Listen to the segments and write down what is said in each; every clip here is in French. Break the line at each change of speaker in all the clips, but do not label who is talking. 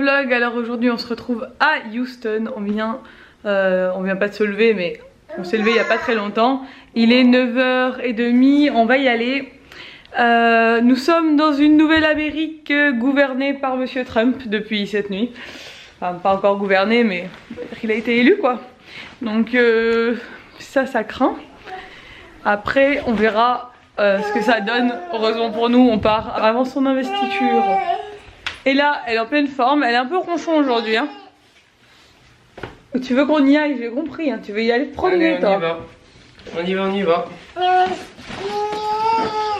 vlog. Alors aujourd'hui on se retrouve à Houston. On vient pas de se lever, mais on s'est levé il y a pas très longtemps. Il est 9h30, on va y aller. Nous sommes dans une nouvelle Amérique gouvernée par Monsieur Trump depuis cette nuit. Enfin pas encore gouverné, mais il a été élu quoi. Donc ça craint. Après on verra ce que ça donne. Heureusement pour nous on part avant son investiture. Et là elle est en pleine forme, elle est un peu ronchon aujourd'hui hein. Tu veux qu'on y aille, j'ai compris hein. Tu veux y aller te promener.
Allez, on y va.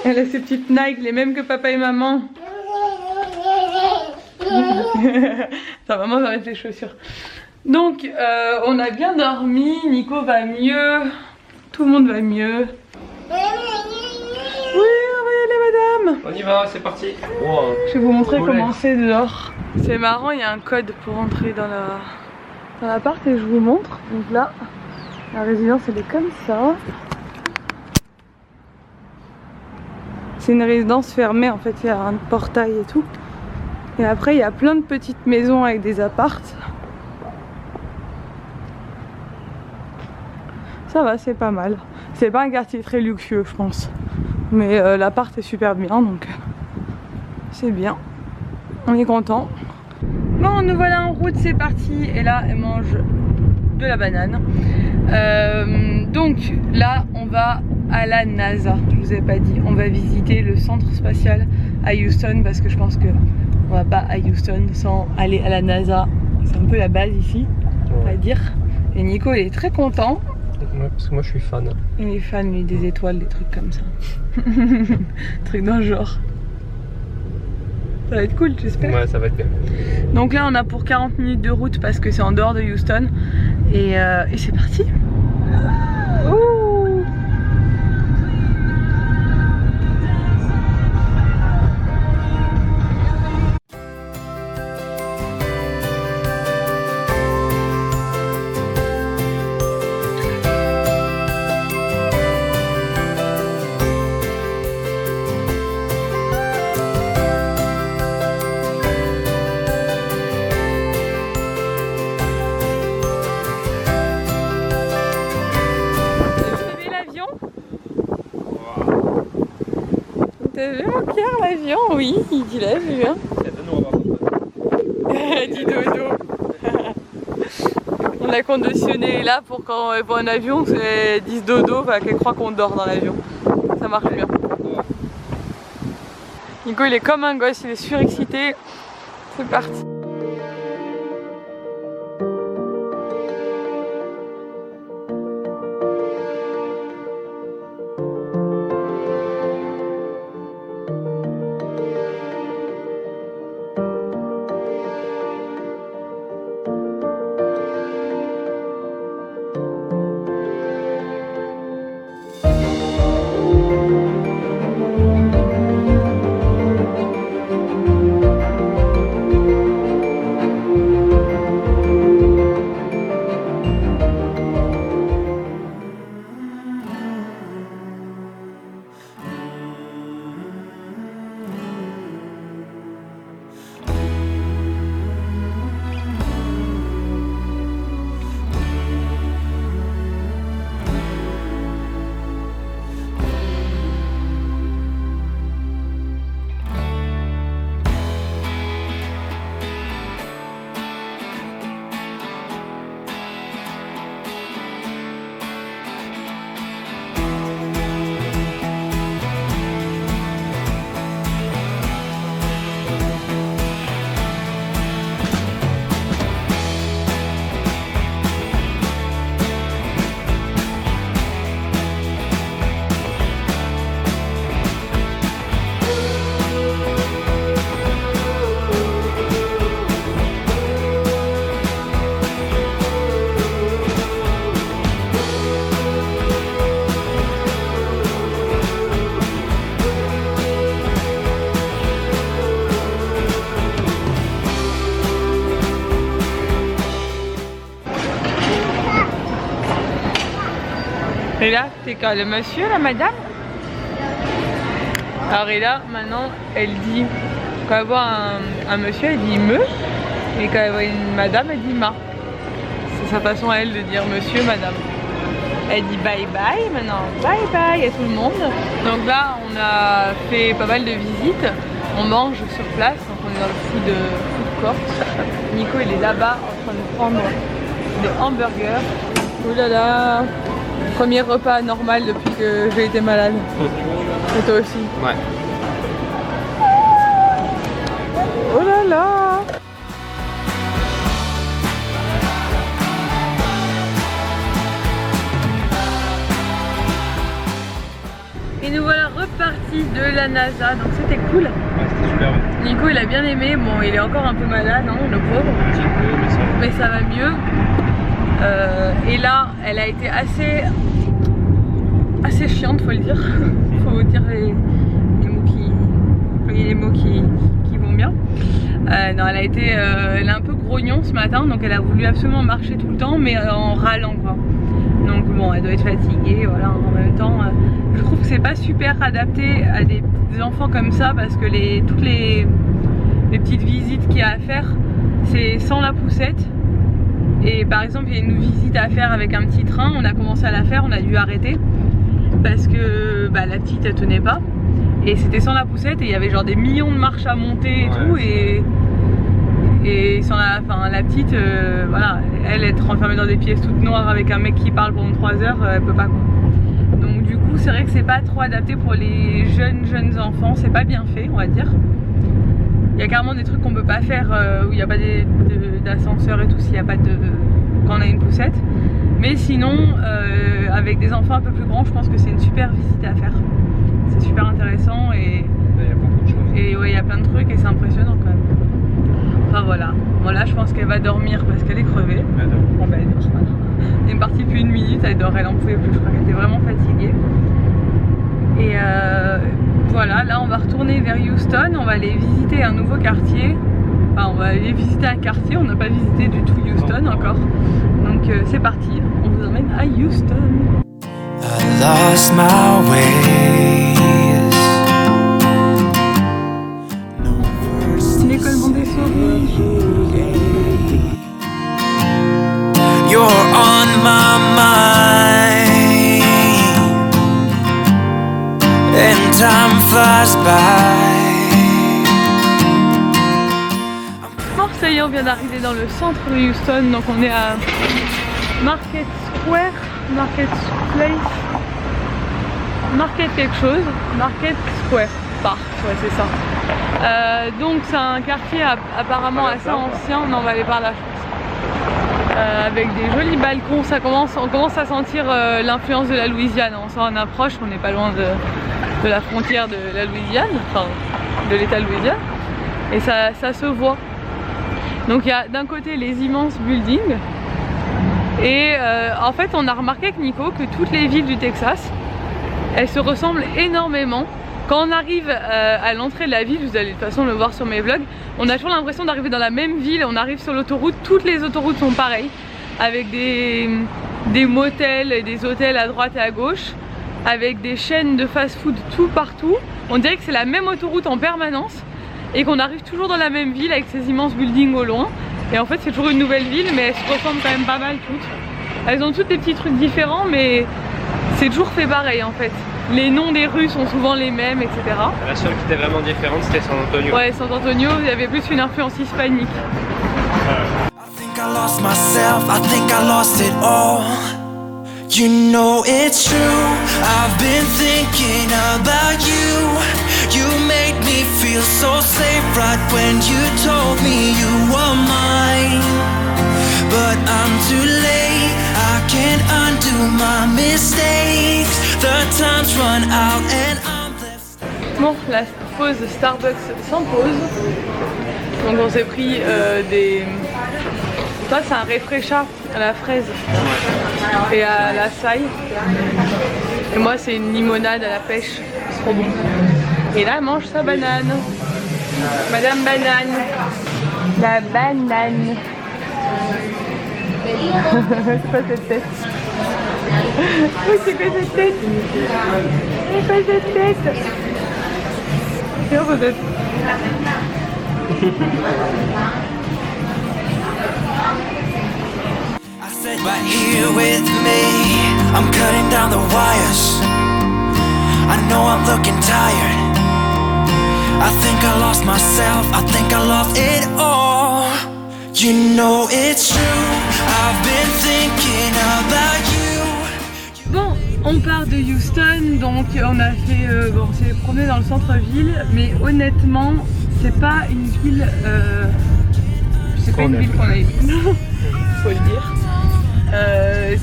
Elle a ses petites Nike, les mêmes que papa et maman. Sa maman va mettre les chaussures. Donc on a bien dormi, Nico va mieux, tout le monde va mieux. Oui, on va y aller madame.
On y va, c'est parti. Wow.
Je vais vous montrer comment c'est dehors. C'est marrant, il y a un code pour entrer dans l'appart et je vous montre. Donc là, la résidence elle est comme ça. C'est une résidence fermée en fait, il y a un portail et tout. Et après il y a plein de petites maisons avec des appartes. Ça va, c'est pas mal. C'est pas un quartier très luxueux je pense. Mais l'appart est super bien donc c'est bien. On est content. Bon, nous voilà en route, c'est parti. Et là elle mange de la banane. Donc là on va à la NASA, je vous ai pas dit. On va visiter le centre spatial à Houston parce que je pense que on va pas à Houston sans aller à la NASA. C'est un peu la base ici, on va dire. Et Nico il est très content.
Ouais, parce que moi je suis fan.
Il est fan lui des étoiles, des trucs comme ça. Trucs dans le genre. Ça va être cool, j'espère.
Ouais, ça va être bien.
Donc là on a pour 40 minutes de route parce que c'est en dehors de Houston. Et c'est parti. Ouh. T'as vu mon Pierre l'avion? Oui, il l'a vu hein. Dis dodo. On a conditionné là pour quand on voit un avion, c'est 10 dodo, enfin qu'elle croit qu'on dort dans l'avion. Ça marche bien. Nico il est comme un gosse, il est surexcité. C'est parti. Et là, c'est quand le monsieur, la madame. Alors et là, maintenant, elle dit, quand elle voit un monsieur, elle dit me. Et quand elle voit une madame, elle dit ma. C'est sa façon à elle de dire monsieur, madame. Elle dit bye bye maintenant, bye bye à tout le monde. Donc là, on a fait pas mal de visites. On mange sur place, donc on est dans le food court. Nico, il est là-bas en train de prendre des hamburgers. Oh là là, premier repas normal depuis que j'ai été malade. Et toi aussi?
Ouais.
Oh là là. Et nous voilà repartis de la NASA, donc c'était cool.
Ouais, c'était super.
Nico il a bien aimé, bon il est encore un peu malade, hein, le pauvre.
Un petit peu,
mais ça va mieux. Et là, elle a été assez chiante, faut le dire. Faut vous dire les mots qui vont bien. Non, elle est un peu grognon ce matin, donc elle a voulu absolument marcher tout le temps, mais en râlant quoi. Donc bon, elle doit être fatiguée, voilà. En même temps, je trouve que c'est pas super adapté à des enfants comme ça, parce que toutes les petites visites qu'il y a à faire, c'est sans la poussette. Et par exemple, il y a une visite à faire avec un petit train, on a commencé à la faire, on a dû arrêter parce que la petite elle tenait pas. Et c'était sans la poussette et il y avait genre des millions de marches à monter et tout. Et sans la petite, voilà, elle être renfermée dans des pièces toutes noires avec un mec qui parle pendant 3 heures, elle peut pas quoi. Donc du coup, c'est vrai que c'est pas trop adapté pour les jeunes enfants, c'est pas bien fait, on va dire. Il y a carrément des trucs qu'on peut pas faire où il n'y a pas d'ascenseur et tout s'il n'y a pas quand on a une poussette. Mais sinon, avec des enfants un peu plus grands, je pense que c'est une super visite à faire. C'est super intéressant et
il y a beaucoup de choses.
Et ouais, il y a plein de trucs et c'est impressionnant quand même. Enfin voilà. Bon là, je pense qu'elle va dormir parce qu'elle est crevée.
Elle dort.
Bon elle dort. Elle est partie depuis 1 minute, elle dort, elle en pouvait plus. Je crois qu'elle était vraiment fatiguée. Et voilà, là on va retourner vers Houston, on va aller visiter un nouveau quartier. Enfin, on va aller visiter un quartier, on n'a pas visité du tout Houston encore. Donc c'est parti, on vous emmène à Houston.
I lost my ways.
L'école Montessori.
You're on my mind, and time flies by.
Bon, ça y est, on vient d'arriver dans le centre de Houston, donc on est à Market Square, Market Place, Market quelque chose, Market Square Park, ouais c'est ça. Donc c'est un quartier apparemment assez ancien, on va aller par là je pense. Avec des jolis balcons, on commence à sentir l'influence de la Louisiane, on s'en approche, on n'est pas loin de la frontière de la Louisiane, enfin de l'état de Louisiane, et ça se voit. Donc il y a d'un côté les immenses buildings et en fait on a remarqué avec Nico que toutes les villes du Texas, elles se ressemblent énormément. Quand on arrive à l'entrée de la ville, vous allez de toute façon le voir sur mes vlogs, on a toujours l'impression d'arriver dans la même ville. On arrive sur l'autoroute, toutes les autoroutes sont pareilles, avec des motels et des hôtels à droite et à gauche, avec des chaînes de fast-food tout partout. On dirait que c'est la même autoroute en permanence et qu'on arrive toujours dans la même ville avec ces immenses buildings au loin. Et en fait c'est toujours une nouvelle ville, mais elles se ressemblent quand même pas mal toutes. Elles ont toutes des petits trucs différents, mais c'est toujours fait pareil en fait. Les noms des rues sont souvent les mêmes, etc.
La seule qui était vraiment différente, c'était San Antonio.
Ouais, San Antonio, il y avait plus une influence hispanique.
I think I lost myself, I think I lost it all. You know it's true, I've been thinking about you. You made me feel so safe right when you told me you were mine. But I'm too late, I can't undo my mistakes. The time's run out and I'm left.
Bon, la pause Starbucks s'impose. Donc on s'est pris des... Toi c'est un réfraîcha à la fraise et à la saille. Et moi c'est une limonade à la pêche, c'est trop bon. Et là elle mange sa banane. Madame Banane. La banane. C'est quoi cette tête? Oui, c'est quoi cette tête? C'est quoi cette tête? C'est quoi cette tête?
I said, right here with me, I'm cutting down the wires. I know I'm looking tired. I think I lost myself, I think I lost it all. You know it's true, I've been thinking about you.
Bon, on part de Houston, donc on a fait, bon, on s'est promené dans le centre-ville, mais honnêtement, c'est pas une ville, c'est pas une ville qu'on a aimée, faut le dire.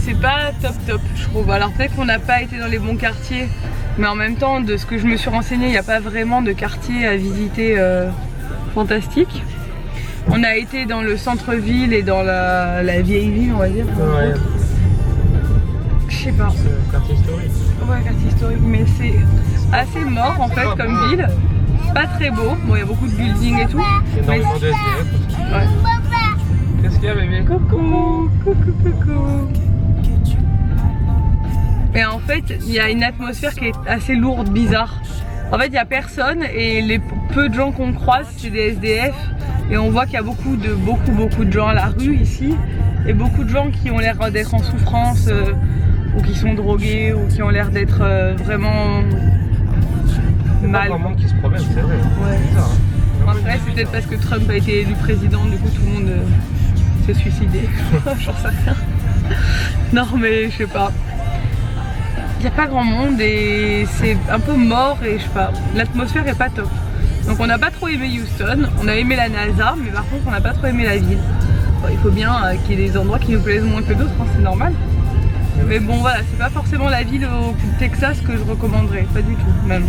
C'est pas top, je trouve. Alors peut-être qu'on n'a pas été dans les bons quartiers, mais en même temps, de ce que je me suis renseignée, il n'y a pas vraiment de quartier à visiter fantastique. On a été dans le centre-ville et dans la vieille ville, on va dire.
Ouais.
Je sais pas.
C'est un quartier historique.
Ouais, quartier historique, mais c'est assez mort en fait comme ville. Pas très beau. Bon, il y a beaucoup de buildings et tout.
Énormément de SDF aussi.
Ouais.
Qu'est-ce qu'il y a, bébé?
Coucou. Et en fait, il y a une atmosphère qui est assez lourde, bizarre. En fait, il n'y a personne et les peu de gens qu'on croise, c'est des SDF. Et on voit qu'il y a beaucoup de gens à la rue ici. Et beaucoup de gens qui ont l'air d'être en souffrance ou qui sont drogués ou qui ont l'air d'être vraiment mal.
Il y a vraiment qui se promène, c'est vrai.
Ouais.
C'est bizarre, hein.
Après, c'est peut-être parce que Trump a été élu président, du coup tout le monde s'est suicidé. J'en sais rien. Non mais je sais pas. Il n'y a pas grand monde et c'est un peu mort et je sais pas. L'atmosphère est pas top. Donc on n'a pas trop aimé Houston, on a aimé la NASA, mais par contre on n'a pas trop aimé la ville. Bon, il faut bien qu'il y ait des endroits qui nous plaisent moins que d'autres, hein, c'est normal. Mais bon voilà, c'est pas forcément la ville au Texas que je recommanderais, pas du tout même.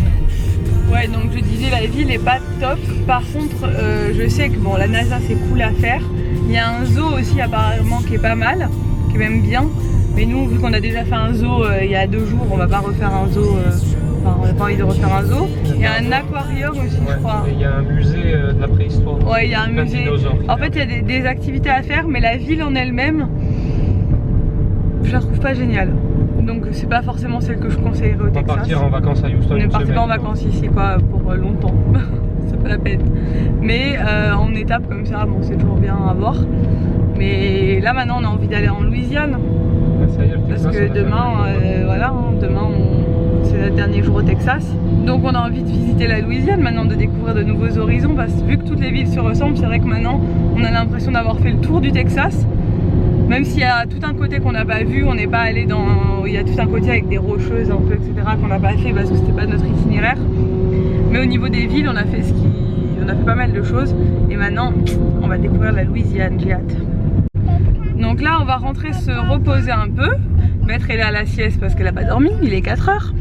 Ouais, donc je disais la ville est pas top. Par contre, je sais que bon, la NASA c'est cool à faire. Il y a un zoo aussi apparemment qui est pas mal, qui est même bien. Mais nous, vu qu'on a déjà fait un zoo il y a 2 jours, on va pas refaire un zoo. Enfin, on n'a pas envie de refaire un zoo. Il y a un aquarium aussi,
Ouais,
je crois.
Il y a un musée de la préhistoire.
Ouais, il y a un
Plein de
musée.
dinosaures.
En fait, il y a des activités à faire, mais la ville en elle-même, je la trouve pas géniale. Donc, c'est pas forcément celle que je conseillerais au
On va
Texas.
partir en vacances à Houston.
On ne
une
partez pas en
semaine,
vacances ici quoi pour longtemps, c'est pas la peine. Mais en étape comme ça, bon c'est toujours bien à voir. Mais là maintenant on a envie d'aller en Louisiane.
Ouais, ça y est, le
Parce
Texas,
que
on a
demain,
fait
voilà, hein, demain c'est le dernier jour au Texas. Donc on a envie de visiter la Louisiane maintenant, de découvrir de nouveaux horizons. Parce que vu que toutes les villes se ressemblent, c'est vrai que maintenant on a l'impression d'avoir fait le tour du Texas. Même s'il y a tout un côté qu'on n'a pas vu, on n'est pas allé dans... Il y a tout un côté avec des rocheuses un peu, etc. qu'on n'a pas fait parce que c'était pas notre itinéraire. Mais au niveau des villes, on a fait on a fait pas mal de choses. Et maintenant, on va découvrir la Louisiane, j'ai hâte. Donc là, on va rentrer se reposer un peu. Maître est là à la sieste parce qu'elle n'a pas dormi, il est 4 h.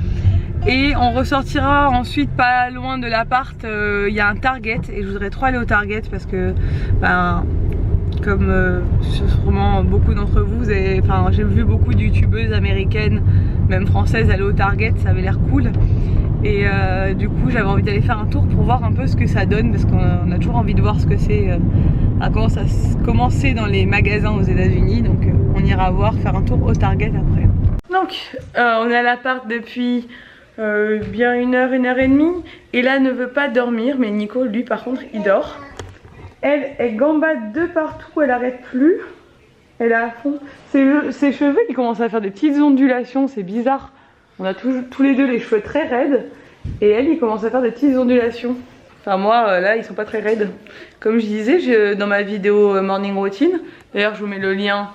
Et on ressortira ensuite pas loin de l'appart, il y a un Target. Et je voudrais trop aller au Target parce que... Ben, comme sûrement beaucoup d'entre vous, enfin, j'ai vu beaucoup de youtubeuses américaines, même françaises, aller au Target, ça avait l'air cool. Et du coup j'avais envie d'aller faire un tour pour voir un peu ce que ça donne, parce qu'on a toujours envie de voir ce que c'est, comment c'est dans les magasins aux États-Unis. Donc on ira voir, faire un tour au Target après. Donc on est à l'appart depuis bien 1 heure, 1 heure et demie. Et là ne veut pas dormir, mais Nico lui par contre il dort. Elle gambade de partout, elle arrête plus. Elle est à fond. Ses cheveux ils commencent à faire des petites ondulations, c'est bizarre. On a tous les deux les cheveux très raides. Et elle, il commence à faire des petites ondulations. Enfin moi, là, ils sont pas très raides. Comme je disais, dans ma vidéo morning routine, d'ailleurs je vous mets le lien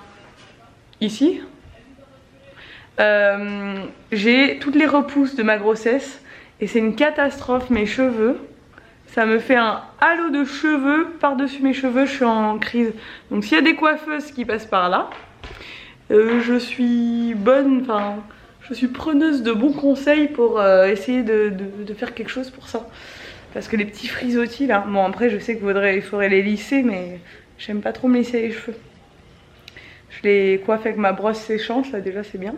ici. J'ai toutes les repousses de ma grossesse. Et c'est une catastrophe, mes cheveux. Ça me fait un halo de cheveux par-dessus mes cheveux, je suis en crise. Donc s'il y a des coiffeuses qui passent par là, je suis bonne, enfin je suis preneuse de bons conseils pour essayer de faire quelque chose pour ça. Parce que les petits frisottis là, bon après je sais qu'il faudrait les lisser, mais j'aime pas trop me lisser les cheveux. Je les coiffe avec ma brosse séchante, là déjà c'est bien.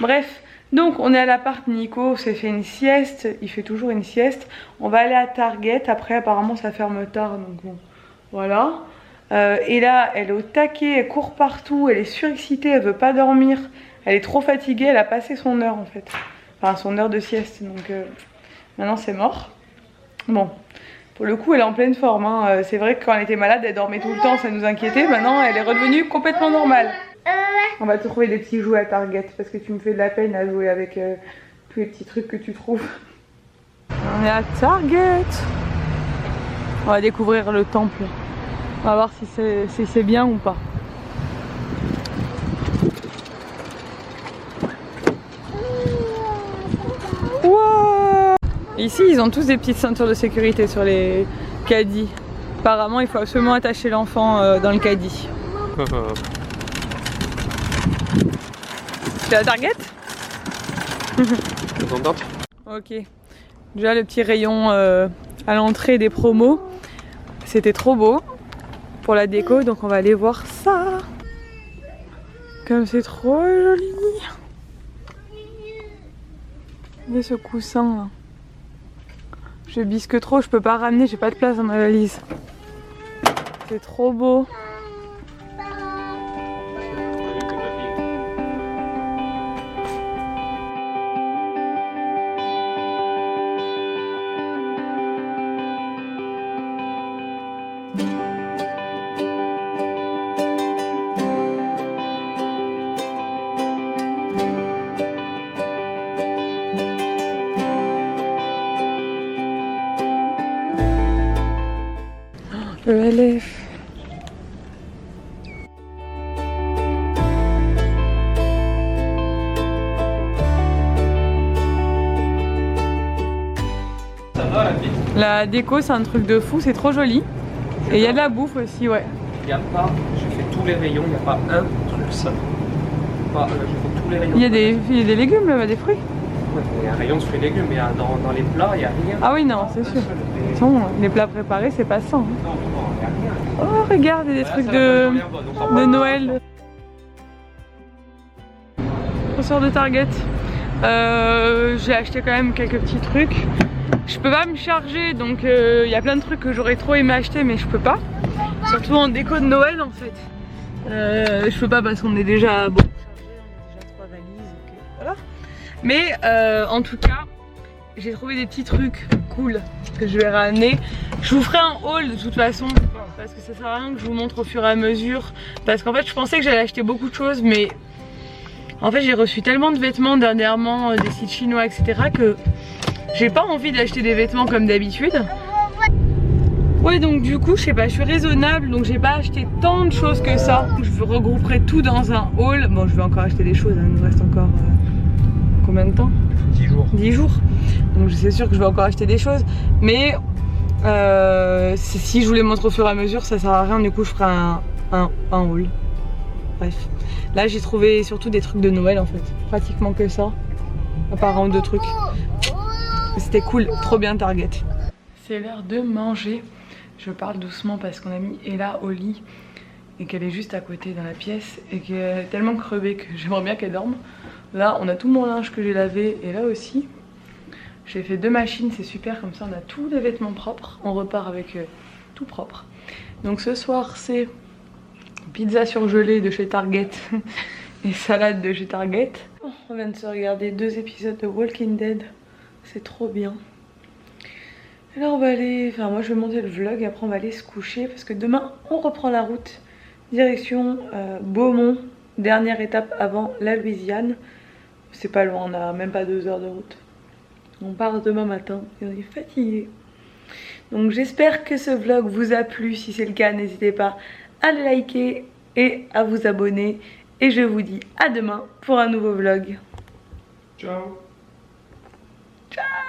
Bref. Donc on est à l'appart, Nico s'est fait une sieste, il fait toujours une sieste. On va aller à Target, après apparemment ça ferme tard, donc bon, voilà. Et là elle est au taquet, elle court partout, elle est surexcitée, elle veut pas dormir. Elle est trop fatiguée, elle a passé son heure en fait. Enfin son heure de sieste, donc maintenant c'est mort. Bon, Pour le coup elle est en pleine forme hein. C'est vrai que quand elle était malade elle dormait tout le temps, ça nous inquiétait. Maintenant elle est redevenue complètement normale. On va te trouver des petits jouets à Target parce que tu me fais de la peine à jouer avec tous les petits trucs que tu trouves. On est à Target. On va découvrir le temple. On va voir si c'est bien ou pas. Wow. Ici ils ont tous des petites ceintures de sécurité sur les caddies. Apparemment il faut absolument attacher l'enfant dans le caddie. C'est à Target? Ok. Déjà le petit rayon à l'entrée des promos. C'était trop beau pour la déco, donc on va aller voir ça. Comme c'est trop joli. Regardez ce coussin là. Je bisque trop, je peux pas ramener, j'ai pas de place dans ma valise. C'est trop beau. Le LF.
Ça va la vie?
La déco c'est un truc de fou, c'est trop joli. Et il y a de la bouffe aussi, ouais.
Il n'y a pas, j'ai fait tous les rayons, il n'y a pas un truc ça. J'ai fait tous les rayons.
Il y a des légumes là, des fruits.
Ouais, il y a un rayon de fruits et légumes, mais dans les plats, il n'y a rien.
Ah oui, non, c'est sûr. Les plats préparés, c'est pas ça. Hein.
Non, il n'y a rien.
Oh, regarde, il y a des trucs de Noël. On sort de Target. J'ai acheté quand même quelques petits trucs. Je peux pas me charger, donc il y a plein de trucs que j'aurais trop aimé acheter, mais je peux pas. Surtout en déco de Noël en fait. Je peux pas parce qu'on est déjà bon chargé, on a déjà 3 valises, ok, voilà. Mais en tout cas, j'ai trouvé des petits trucs cool que je vais ramener. Je vous ferai un haul de toute façon parce que ça sert à rien que je vous montre au fur et à mesure. Parce qu'en fait je pensais que j'allais acheter beaucoup de choses, mais en fait j'ai reçu tellement de vêtements dernièrement des sites chinois etc que j'ai pas envie d'acheter des vêtements comme d'habitude. Ouais, donc du coup je sais pas, je suis raisonnable, donc j'ai pas acheté tant de choses que ça. Je regrouperai tout dans un haul. Bon, je vais encore acheter des choses, hein. Il nous reste encore combien de temps?
10 jours.
10 jours. Donc c'est sûr que je vais encore acheter des choses. Mais si je vous les montre au fur et à mesure, ça sert à rien, du coup je ferai un haul. Bref. Là j'ai trouvé surtout des trucs de Noël en fait. Pratiquement que ça. À part un ou deux trucs. C'était cool, trop bien Target. C'est l'heure de manger. Je parle doucement parce qu'on a mis Ella au lit et qu'elle est juste à côté dans la pièce et qu'elle est tellement crevée que j'aimerais bien qu'elle dorme. Là on a tout mon linge que j'ai lavé et là aussi. J'ai fait 2 machines, c'est super, comme ça on a tous les vêtements propres. On repart avec tout propre. Donc ce soir c'est pizza surgelée de chez Target et salade de chez Target. On vient de se regarder 2 épisodes de Walking Dead. C'est trop bien. Et là on va aller, enfin moi je vais monter le vlog et après on va aller se coucher parce que demain on reprend la route direction Beaumont, dernière étape avant la Louisiane. C'est pas loin, on a même pas 2 heures de route. On part demain matin et on est fatigué. Donc j'espère que ce vlog vous a plu. Si c'est le cas, n'hésitez pas à le liker et à vous abonner. Et je vous dis à demain pour un nouveau vlog.
Ciao.
Ciao.